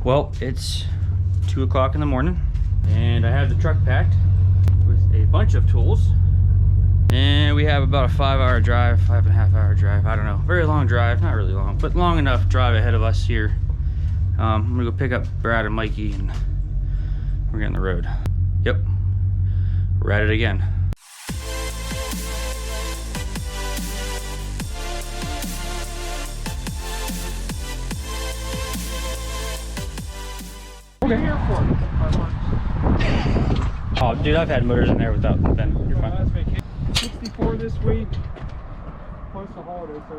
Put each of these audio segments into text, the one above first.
Well, it's 2 o'clock in the morning and I have the truck packed with a bunch of tools. And we have about a 5-hour drive, 5.5-hour drive. I don't know, very long drive, not really long, but long enough drive ahead of us here. I'm gonna go pick up Brad and Mikey and we're getting the road. Yep, we're at it again. Okay. Oh, dude, I've had motors in there without Ben. You're fine. 64 this week, plus the holiday, so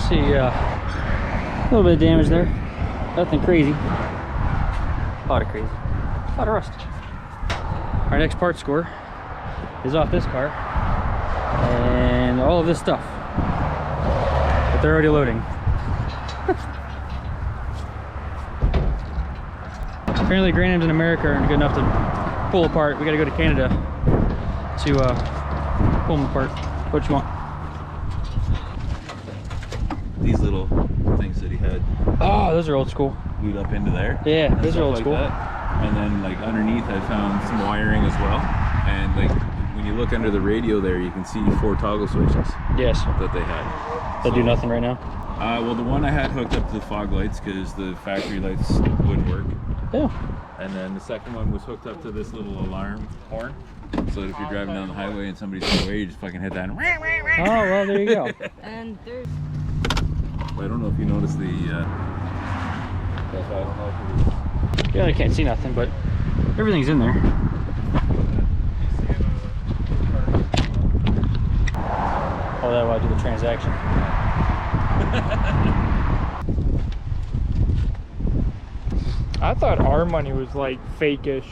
See, a little bit of damage there. Nothing crazy. A lot of crazy. A lot of rust. Our next part score is off this car. And all of this stuff. But they're already loading. Apparently Grand-Ams in America aren't good enough to pull apart. We gotta go to Canada to pull them apart. What you want? These little things that he had. Oh, those are old school. Glued up into there. Yeah, those are old like school. That. And then like underneath I found some wiring as well. And like when you look under the radio there, you can see 4 toggle switches. Yes. That they had. They'll do nothing right now? Well, the one I had hooked up to the fog lights because the factory lights wouldn't work. Yeah. And then the second one was hooked up to this little alarm horn. So that if you're driving down the highway and somebody's in the way, you just fucking hit that and... Oh, well, there you go. And there's... I don't know if you noticed the... That's why I don't know if it was... Yeah, I can't see nothing, but everything's in there. Oh, that will do the transaction. I thought our money was like fake-ish.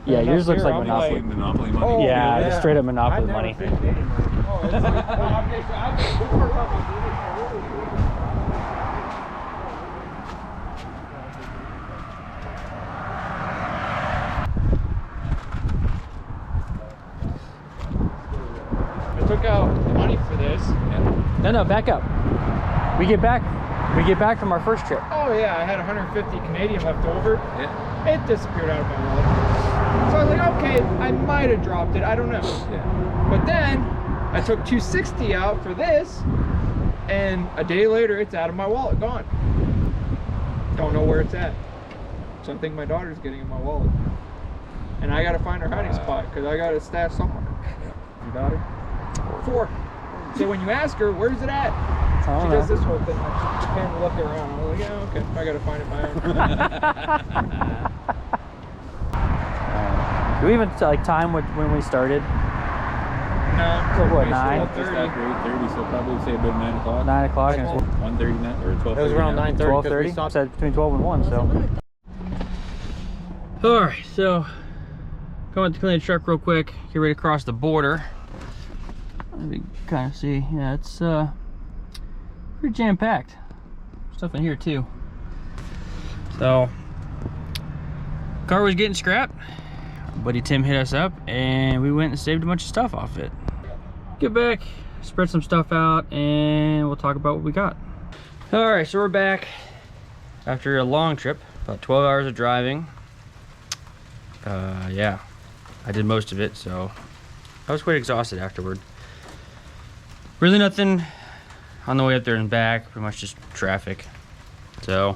Yeah, yours looks like I'm Monopoly. like- Monopoly money? Oh, yeah, yeah. just straight up Monopoly I've never money. faked any money. Oh, it's like, well, okay, so I've I took out money for this. No, back up. We get back from our first trip. Oh yeah, I had 150 Canadian left over. Yeah. It disappeared out of my wallet. So I was like, okay, I might have dropped it. I don't know. Yeah. But then I took 260 out for this, and a day later, it's out of my wallet, gone. Don't know where it's at. So I think my daughter's getting in my wallet, and I gotta find her hiding spot because I got it stashed somewhere. Your daughter? 4. So when you ask her, where's it at? She does this whole thing, like she can't look around. I'm like, yeah, okay, I gotta find it my own. Do we even like time when we started? No. So what, 9? Just after 8:30, so probably say about 9 o'clock. 9 o'clock. 1:30 or 12:30. It was around 9:30. 12:30. Said between 12 and 1. So. All right, so going to clean the truck real quick. Get ready to cross the border. Let me kind of see. Yeah, it's pretty jam-packed. Stuff in here too. So, car was getting scrapped. Buddy Tim hit us up, and we went and saved a bunch of stuff off it. Get back, spread some stuff out, and we'll talk about what we got. All right, so we're back after a long trip, about 12 hours of driving. Yeah, I did most of it, so I was quite exhausted afterward. Really nothing on the way up there and back, pretty much just traffic. So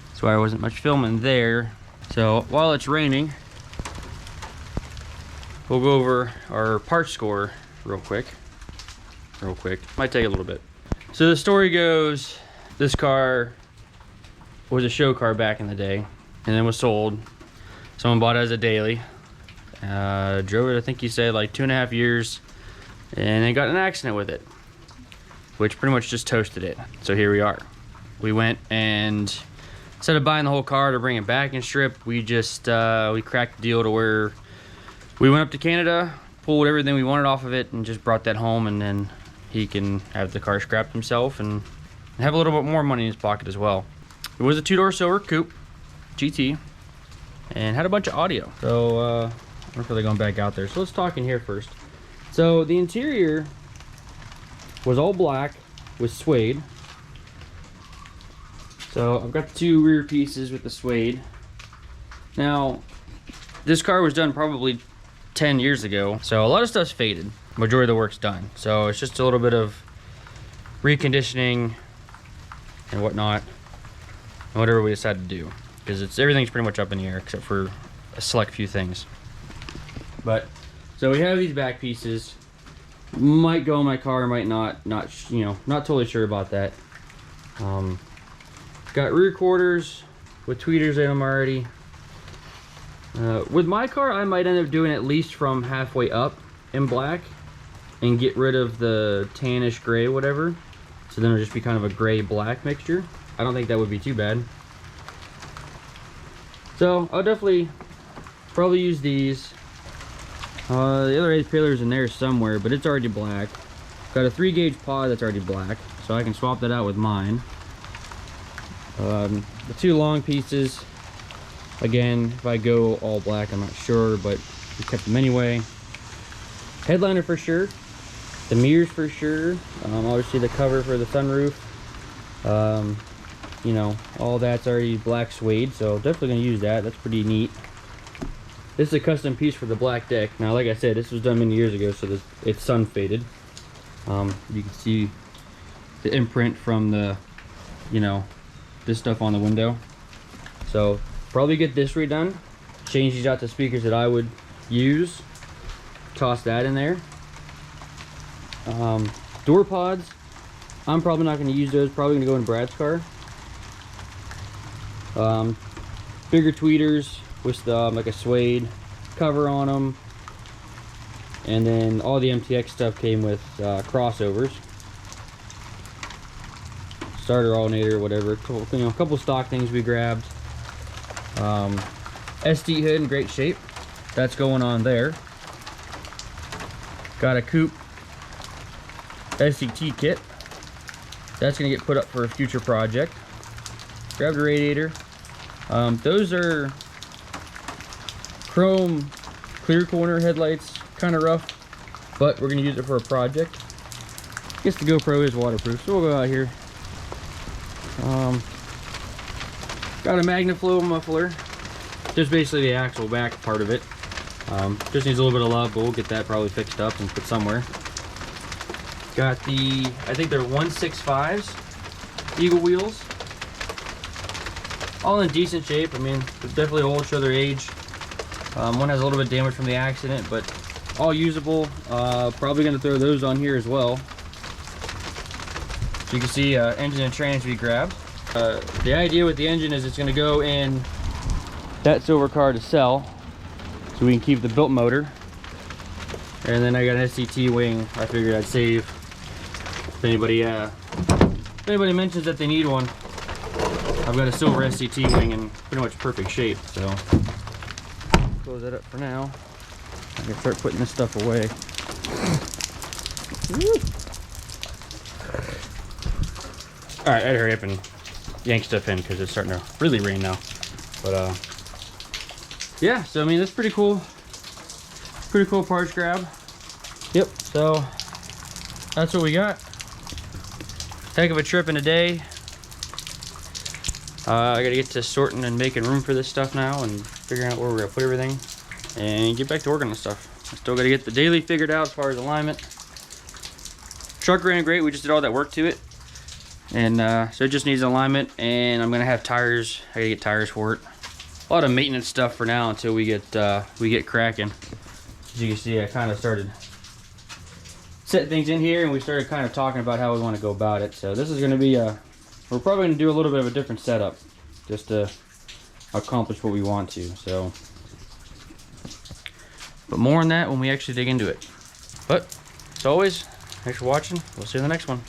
that's why I wasn't much filming there. So while it's raining, we'll go over our parts score real quick. Might take a little bit. So the story goes, this car was a show car back in the day and then was sold. Someone bought it as a daily. Drove it, I think he said like 2.5 years, and then got in an accident with it, which pretty much just toasted it. So here we are. We went and instead of buying the whole car to bring it back and strip, we just we cracked the deal to where we went up to Canada, pulled everything we wanted off of it, and just brought that home, and then he can have the car scrapped himself and have a little bit more money in his pocket as well. It was a 2-door silver coupe GT and had a bunch of audio. So we're really going back out there. So let's talk in here first. So the interior was all black with suede. So I've got the two rear pieces with the suede. Now, this car was done probably 10 years ago, so a lot of stuff's faded. Majority of the work's done. So it's just a little bit of reconditioning and whatnot, and whatever we decide to do, because everything's pretty much up in the air except for a select few things. But so we have these back pieces. Might go in my car, might not. Not totally sure about that. Got rear quarters with tweeters in them already. With my car, I might end up doing at least from halfway up in black and get rid of the tannish gray, whatever. So then it'll just be kind of a gray black mixture. I don't think that would be too bad. So I'll definitely probably use these. The other 8 pillars in there somewhere, but it's already black. Got a 3-gauge pod that's already black, so I can swap that out with mine. The 2 long pieces, again, if I go all black, I'm not sure, but we kept them anyway. Headliner for sure. The mirrors for sure. Obviously the cover for the sunroof. You know, all that's already black suede, so definitely gonna use that. That's pretty neat. This is a custom piece for the black deck. Now, like I said, this was done many years ago, so it's sun faded. You can see the imprint from the, this stuff on the window. So probably get this redone. Change these out to speakers that I would use. Toss that in there. Door pods. I'm probably not going to use those. Probably going to go in Brad's car. Bigger tweeters with like a suede cover on them, and then all the MTX stuff came with crossovers, starter alternator, whatever. A couple stock things we grabbed. SD hood in great shape, that's going on there. Got a coupe SCT kit, that's gonna get put up for a future project. Grabbed a radiator. Those are chrome clear corner headlights, kind of rough, but we're gonna use it for a project. I guess the GoPro is waterproof, so we'll go out here. Got a MagnaFlow muffler, just basically the axle back part of it. Just needs a little bit of love, but we'll get that probably fixed up and put somewhere. Got the, I think they're 165s Eagle wheels, all in decent shape. I mean, definitely old, show their age. One has a little bit of damage from the accident, but all usable. Probably going to throw those on here as well. So you can see engine and trans we grabbed. The idea with the engine is it's going to go in that silver car to sell, so we can keep the built motor. And then I got an SCT wing. I figured I'd save if anybody mentions that they need one. I've got a silver SCT wing in pretty much perfect shape, so close that up for now. I can start putting this stuff away. All right, I'd hurry up and yank stuff in because it's starting to really rain now. But yeah, so I mean, that's pretty cool. Pretty cool parts grab. Yep, so that's what we got. Heck of a trip in a day. I gotta get to sorting and making room for this stuff now and figuring out where we're gonna put everything and get back to working on stuff. I still gotta get the daily figured out as far as alignment. Truck ran great, we just did all that work to it. And so it just needs alignment, and I'm gonna have tires. I gotta get tires for it. A lot of maintenance stuff for now until we get cracking. As you can see, I kind of started setting things in here, and we started kind of talking about how we want to go about it. So this is gonna be we're probably going to do a little bit of a different setup just to accomplish what we want to. So, but more on that when we actually dig into it. But as always, thanks for watching. We'll see you in the next one.